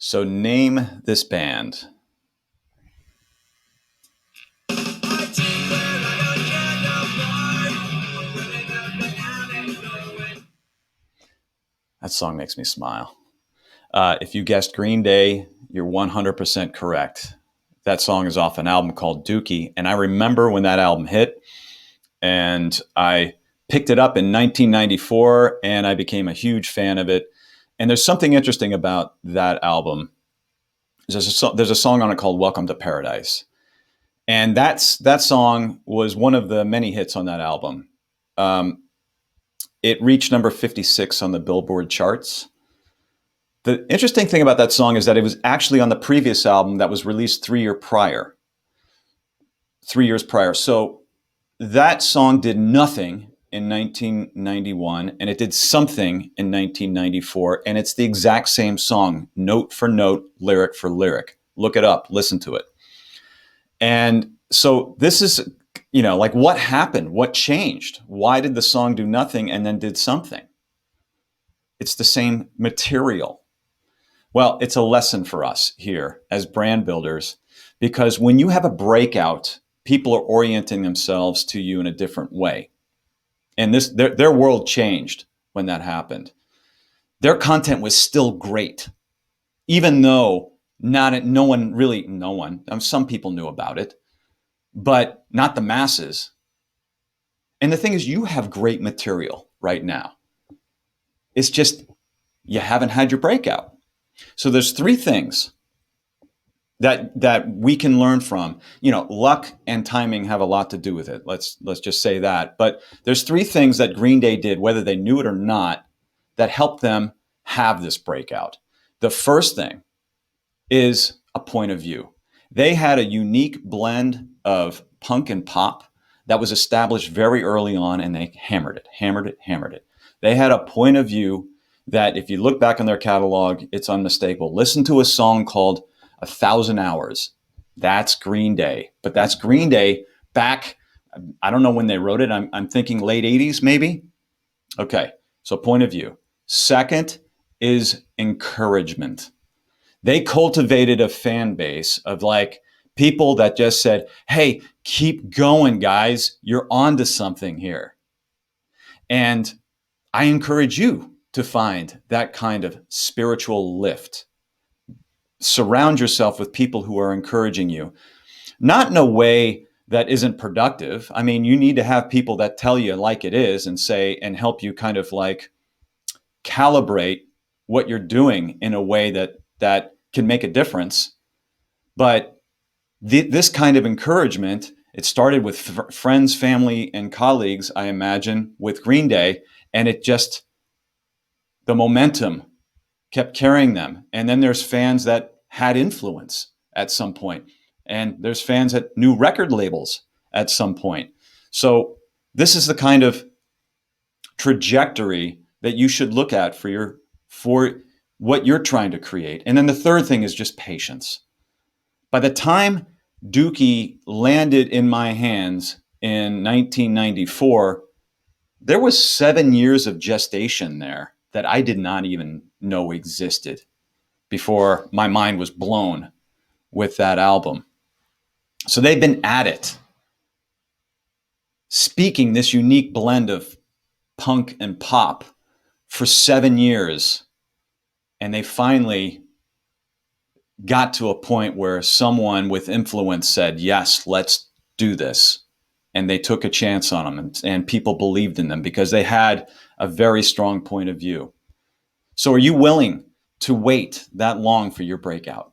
So name this band. That song makes me smile. If you guessed Green Day, you're 100% correct. That song is off an album called Dookie. And I remember when that album hit, and I picked it up in 1994, and I became a huge fan of it. And there's something interesting about that album. There's a song on it called Welcome to Paradise. And that song was one of the many hits on that album. It reached number 56 on the Billboard charts. The interesting thing about that song is that it was actually on the previous album that was released 3 years prior. So that song did nothing in 1991, and it did something in 1994, and it's the exact same song, note for note, lyric for lyric. Look it up, listen to it. And so this is, like, what happened? What changed? Why did the song do nothing and then did something? It's the same material. Well, it's a lesson for us here as brand builders, because when you have a breakout, people are orienting themselves to you in a different way. And their world changed when that happened. Their content was still great, even though some people knew about it, but not the masses. And the thing is, you have great material right now. It's just you haven't had your breakout. So there's 3 things that we can learn from. Luck and timing have a lot to do with it. Let's just say that. But there's 3 things that Green Day did, whether they knew it or not, that helped them have this breakout. The first thing is a point of view. They had a unique blend of punk and pop that was established very early on, and they hammered it. They had a point of view that, if you look back on their catalog, it's unmistakable. Listen to a song called 1,000 Hours. That's Green Day. But that's Green Day back, I don't know when they wrote it. I'm thinking late 80s, maybe. Okay, so point of view. Second is encouragement. They cultivated a fan base of people that just said, hey, keep going, guys. You're onto something here. And I encourage you to find that kind of spiritual lift. Surround yourself with people who are encouraging you, not in a way that isn't productive. I mean, you need to have people that tell you like it is and help you kind of calibrate what you're doing in a way that can make a difference. But this kind of encouragement, it started with friends, family, and colleagues, I imagine, with Green Day, and the momentum kept carrying them. And then there's fans that had influence at some point, and there's fans at new record labels at some point. So this is the kind of trajectory that you should look at for what you're trying to create. And then the third thing is just patience. By the time Dookie landed in my hands in 1994, there was 7 years of gestation there that I did not even know existed before my mind was blown with that album. So they've been at it, speaking this unique blend of punk and pop for 7 years. And they finally got to a point where someone with influence said, yes, let's do this. And they took a chance on them, and people believed in them because they had a very strong point of view. So are you willing to wait that long for your breakout?